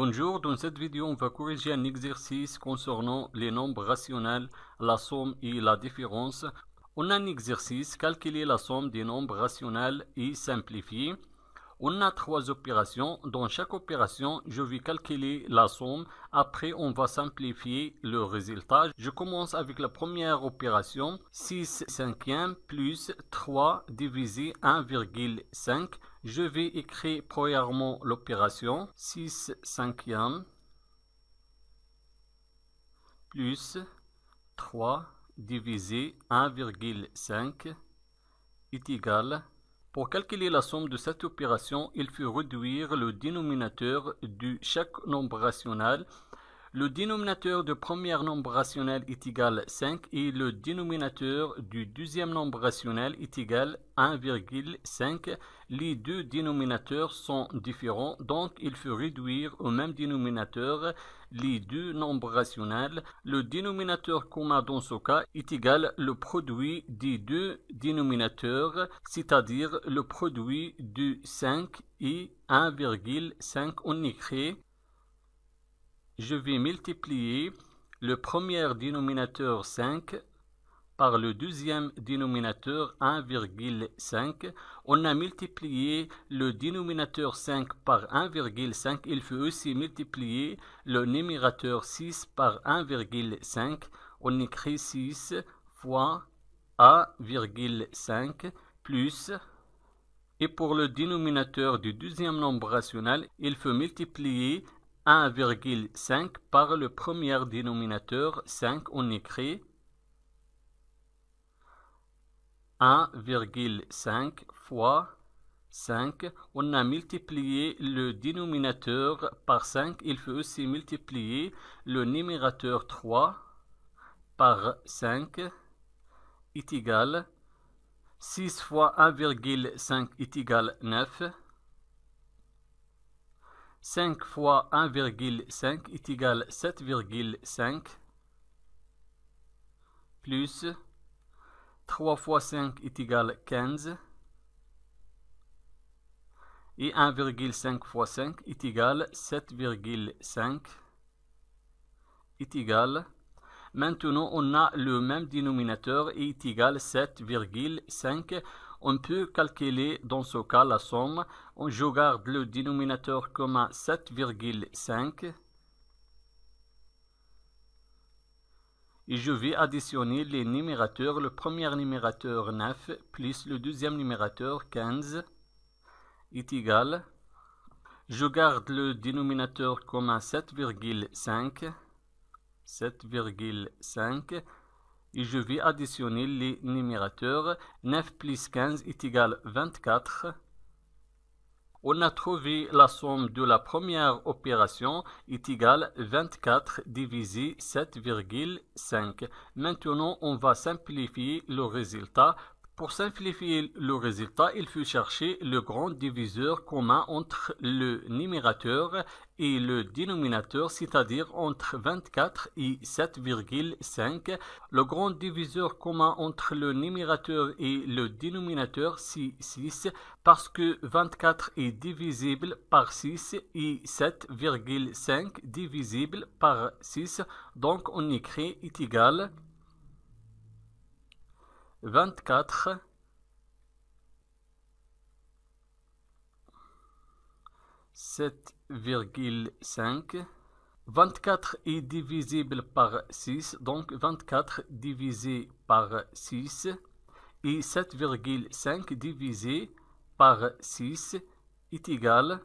Bonjour, dans cette vidéo, on va corriger un exercice concernant les nombres rationnels, la somme et la différence. On a un exercice, calculer la somme des nombres rationnels et simplifier. On a trois opérations. Dans chaque opération, je vais calculer la somme. Après, on va simplifier le résultat. Je commence avec la première opération. 6 cinquièmes plus 3 divisé 1,5. Je vais écrire premièrement l'opération. 6 cinquièmes plus 3 divisé 1,5 est égal. Pour calculer la somme de cette opération, il faut réduire le dénominateur de chaque nombre rationnel. Le dénominateur du premier nombre rationnel est égal à 5 et le dénominateur du deuxième nombre rationnel est égal à 1,5. Les deux dénominateurs sont différents, donc il faut réduire au même dénominateur les deux nombres rationnels. Le dénominateur commun dans ce cas est égal au produit des deux dénominateurs, c'est-à-dire le produit de 5 et 1,5. On écrit: je vais multiplier le premier dénominateur 5 par le deuxième dénominateur 1,5. On a multiplié le dénominateur 5 par 1,5. Il faut aussi multiplier le numérateur 6 par 1,5. On écrit 6 fois 1,5 plus. Et pour le dénominateur du deuxième nombre rationnel, il faut multiplier 1,5 par le premier dénominateur 5. On écrit 1,5 fois 5. On a multiplié le dénominateur par 5. Il faut aussi multiplier le numérateur 3 par 5 est égal 6 fois 1,5 est égal 9. 5 fois 1,5 est égal 7,5 plus 3 fois 5 est égal 15 et 1,5 fois 5 est égal 7,5 est égal. Maintenant, on a le même dénominateur et est égal 7,5. On peut calculer dans ce cas la somme. Je garde le dénominateur commun 7,5 et je vais additionner les numérateurs. Le premier numérateur 9 plus le deuxième numérateur 15 est égal. Je garde le dénominateur commun 7,5 et je vais additionner les numérateurs. 9 plus 15 est égal 24. On a trouvé la somme de la première opération est égale 24 divisé 7,5. Maintenant, on va simplifier le résultat. Pour simplifier le résultat, il faut chercher le grand diviseur commun entre le numérateur et le dénominateur, c'est-à-dire entre 24 et 7,5. Le grand diviseur commun entre le numérateur et le dénominateur, c'est 6, parce que 24 est divisible par 6 et 7,5 divisible par 6. Donc, on écrit est égal 24 7,5. 24 est divisible par 6, donc 24 divisé par 6 et 7,5 divisé par 6 est égal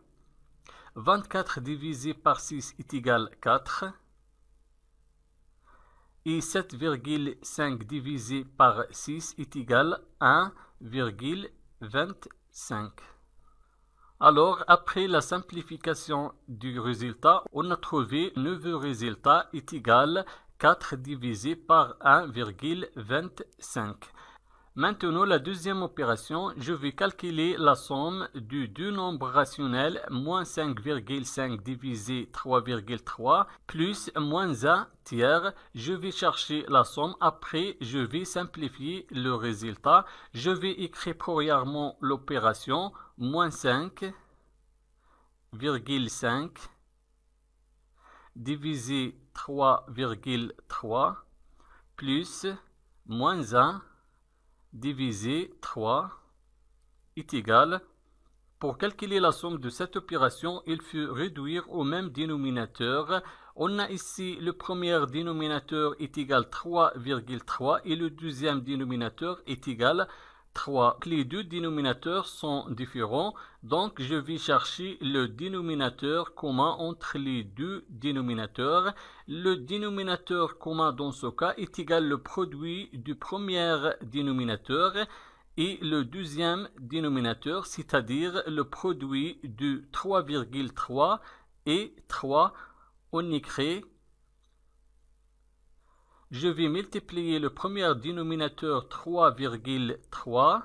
24 divisé par 6 est égal 4 et 7,5 divisé par 6 est égal 1,25. Alors, après la simplification du résultat, on a trouvé le nouveau résultat est égal 4 divisé par 1,25. Maintenant, la deuxième opération, je vais calculer la somme de deux nombres rationnels, moins 5,5 divisé 3,3 plus moins 1 tiers. Je vais chercher la somme. Après, je vais simplifier le résultat. Je vais écrire premièrement l'opération moins 5,5 divisé 3,3 plus moins 1 divisé 3 est égal. Pour calculer la somme de cette opération, il faut réduire au même dénominateur. On a ici le premier dénominateur est égal 3,3 et le deuxième dénominateur est égal 3. Les deux dénominateurs sont différents, donc je vais chercher le dénominateur commun entre les deux dénominateurs. Le dénominateur commun dans ce cas est égal au produit du premier dénominateur et le deuxième dénominateur, c'est-à-dire le produit de 3,3 et 3. On écrit, je vais multiplier le premier dénominateur 3,3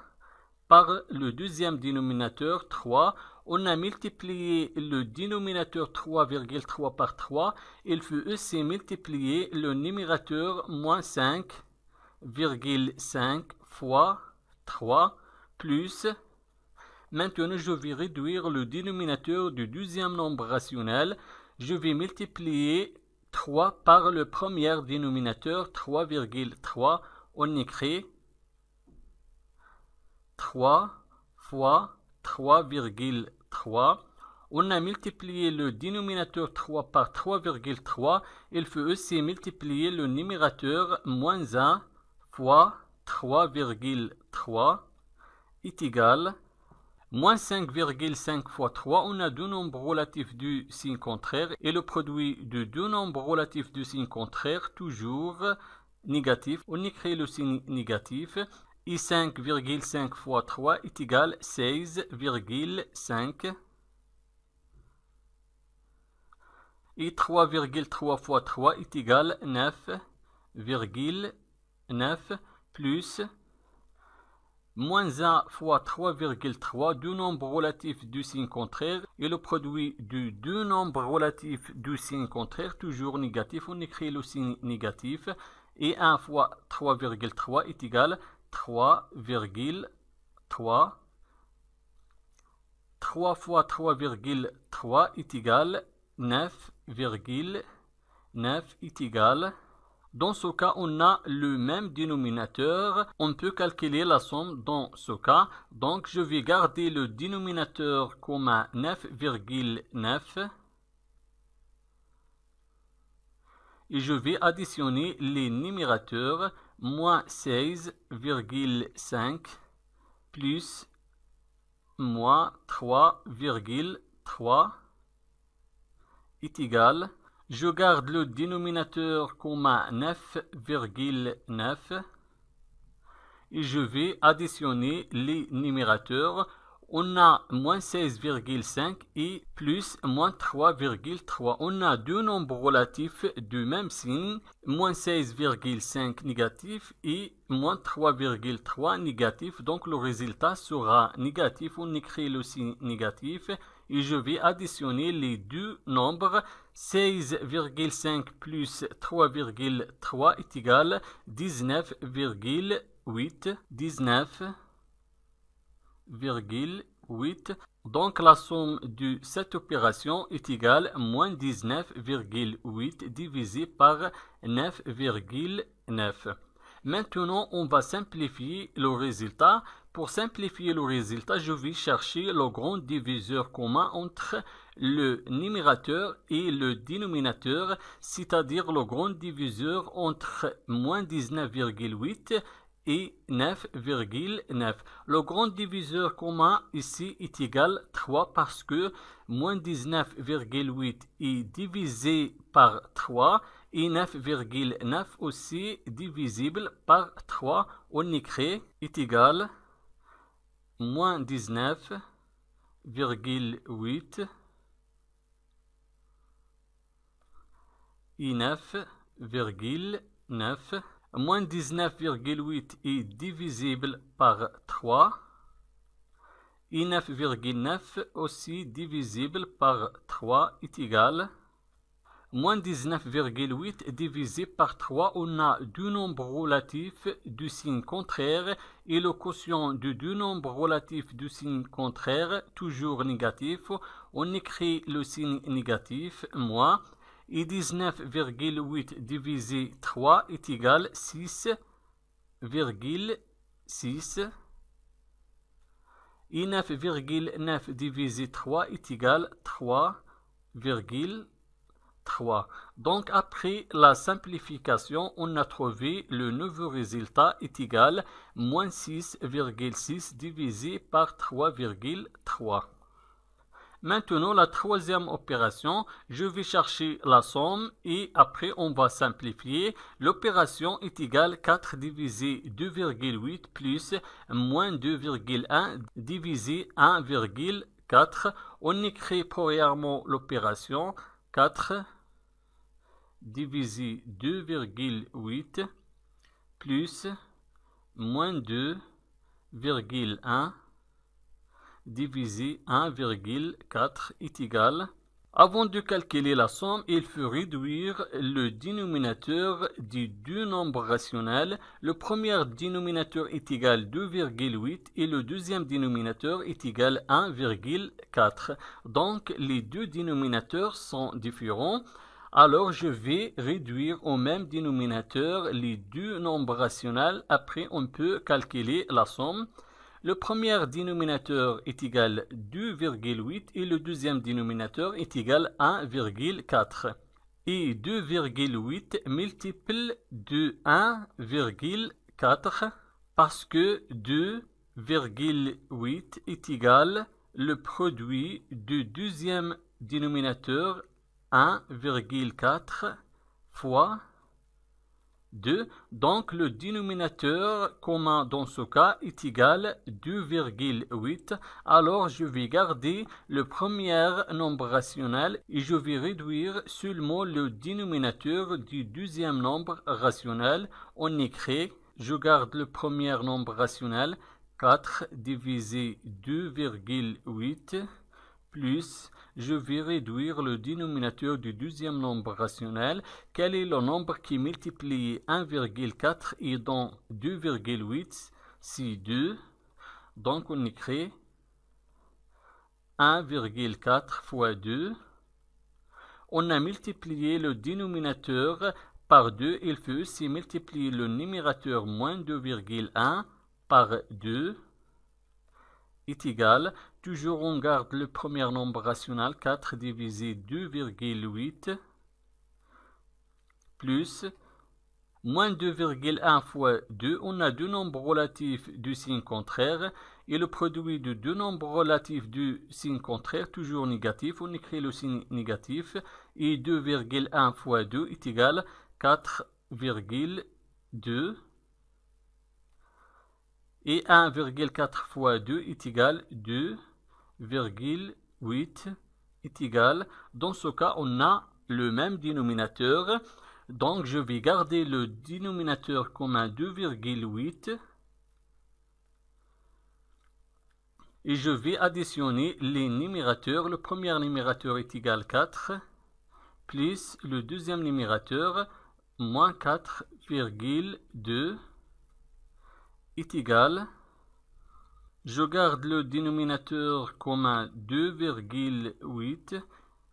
par le deuxième dénominateur 3. On a multiplié le dénominateur 3,3 par 3. Il faut aussi multiplier le numérateur moins 5,5 fois 3 plus. Maintenant, je vais réduire le dénominateur du deuxième nombre rationnel. Je vais multiplier 3 par le premier dénominateur 3,3. On écrit 3 fois 3,3. On a multiplié le dénominateur 3 par 3,3. Il faut aussi multiplier le numérateur moins 1 fois 3,3 est égal. Moins 5,5 fois 3, on a deux nombres relatifs du signe contraire et le produit de deux nombres relatifs du signe contraire, toujours négatif. On écrit le signe négatif et 5,5 fois 3 est égal 16,5 et 3,3 fois 3 est égal 9,9 plus moins 1 fois 3,3, deux nombres relatifs du signe contraire, et le produit de deux nombres relatifs du signe contraire, toujours négatif, on écrit le signe négatif, et 1 fois 3,3 est égal 3,3. 3 fois 3,3 est égal 9,9 est égal. Dans ce cas, on a le même dénominateur. On peut calculer la somme dans ce cas. Donc, je vais garder le dénominateur commun 9,9. Et je vais additionner les numérateurs moins 16,5 plus moins 3,3 est égal. Je garde le dénominateur commun 9,9 et je vais additionner les numérateurs. On a moins 16,5 et plus moins 3,3. On a deux nombres relatifs du même signe, moins 16,5 négatif et moins 3,3 négatif. Donc le résultat sera négatif. On écrit le signe négatif. Et je vais additionner les deux nombres. 16,5 plus 3,3 est égal 19,8. 19,8. Donc la somme de cette opération est égale moins 19,8 divisé par 9,9. Maintenant, on va simplifier le résultat. Pour simplifier le résultat, je vais chercher le grand diviseur commun entre le numérateur et le dénominateur, c'est-à-dire le grand diviseur entre moins 19,8 et 9,9. Le grand diviseur commun ici est égal 3 parce que moins 19,8 est divisé par 3 et 9,9 aussi divisible par 3. On écrit est égal moins 19,8 et 9,9. Moins 19,8 est divisible par 3 et 9,9 aussi divisible par 3 est égal. Moins 19,8 divisé par 3, on a deux nombres relatifs du signe contraire et le quotient de deux nombres relatifs du signe contraire, toujours négatif. On écrit le signe négatif, moins, et 19,8 divisé 3 est égal 6,6 et 9,9 divisé 3 est égal 3,3. Donc après la simplification, on a trouvé le nouveau résultat est égal moins 6,6 divisé par 3,3. Maintenant, la troisième opération, je vais chercher la somme et après on va simplifier. L'opération est égale 4 divisé 2,8 plus moins 2,1 divisé 1,4. On écrit premièrement l'opération 4 divisé 2,8 plus moins 2,1 divisé 1,4 est égal. Avant de calculer la somme, il faut réduire le dénominateur des deux nombres rationnels. Le premier dénominateur est égal 2,8 et le deuxième dénominateur est égal 1,4. Donc les deux dénominateurs sont différents. Alors je vais réduire au même dénominateur les deux nombres rationnels. Après on peut calculer la somme. Le premier dénominateur est égal 2,8 et le deuxième dénominateur est égal 1,4. Et 2,8 multiplie de 1,4 parce que 2,8 est égal le produit du deuxième dénominateur 1,4 fois 2. Donc le dénominateur commun dans ce cas est égal 2,8. Alors je vais garder le premier nombre rationnel et je vais réduire seulement le dénominateur du deuxième nombre rationnel. On écrit, je garde le premier nombre rationnel 4 divisé 2,8 plus, je vais réduire le dénominateur du deuxième nombre rationnel. Quel est le nombre qui multiplie 1,4 et dans 2,8? C'est 2. Donc on écrit 1,4 fois 2. On a multiplié le dénominateur par 2. Il faut aussi multiplier le numérateur moins 2,1 par 2 est égal. Toujours on garde le premier nombre rationnel 4 divisé 2,8 plus moins 2,1 fois 2. On a deux nombres relatifs du signe contraire et le produit de deux nombres relatifs du signe contraire toujours négatif. On écrit le signe négatif et 2,1 fois 2 est égal 4,2. Et 1,4 fois 2 est égal 2,8 est égal. Dans ce cas, on a le même dénominateur. Donc, je vais garder le dénominateur commun 2,8. Et je vais additionner les numérateurs. Le premier numérateur est égal 4 plus le deuxième numérateur moins 4,2 est égal. Je garde le dénominateur commun 2,8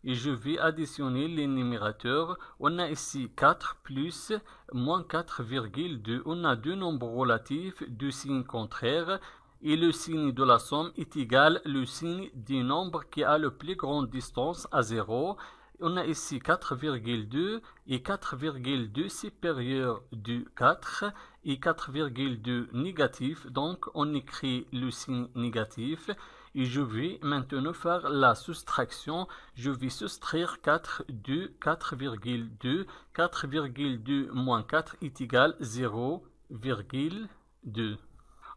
et je vais additionner les numérateurs. On a ici 4 plus moins 4,2. On a deux nombres relatifs de signe contraire et le signe de la somme est égal le signe du nombre qui a la plus grande distance à 0. On a ici 4,2 et 4,2 supérieur du 4 et 4,2 négatif. Donc on écrit le signe négatif et je vais maintenant faire la soustraction. Je vais soustraire 4 de 4,2. 4,2 moins 4 est égal 0,2.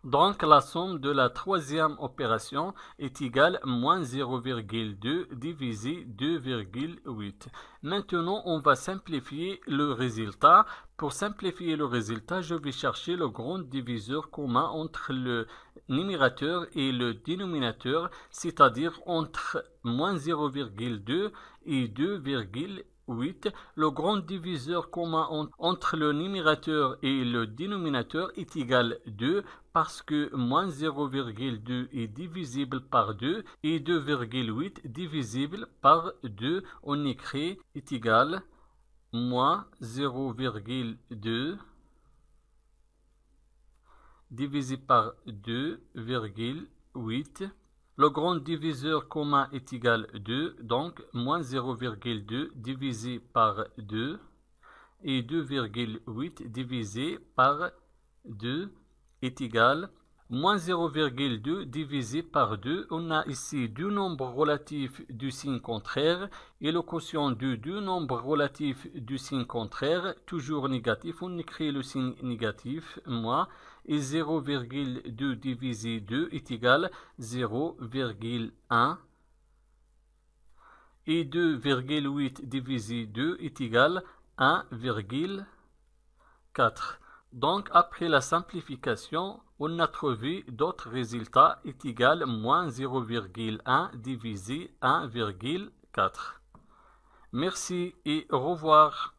Donc la somme de la troisième opération est égale moins 0,2 divisé 2,8. Maintenant, on va simplifier le résultat. Pour simplifier le résultat, je vais chercher le grand diviseur commun entre le numérateur et le dénominateur, c'est-à-dire entre moins 0,2 et 2,8. 8. Le grand diviseur commun entre le numérateur et le dénominateur est égal 2 parce que moins 0,2 est divisible par 2 et 2,8 divisible par 2. On écrit est égal moins 0,2 divisé par 2,8. Le grand diviseur commun est égal 2, donc moins 0,2 divisé par 2 et 2,8 divisé par 2 est égal moins 0,2 divisé par 2. On a ici deux nombres relatifs du signe contraire et le quotient de deux nombres relatifs du signe contraire, toujours négatif. On écrit le signe négatif, moins, et 0,2 divisé 2 est égal 0,1 et 2,8 divisé 2 est égal 1,4. Donc, après la simplification, on a trouvé d'autres résultats est égal moins 0,1 divisé 1,4. Merci et au revoir.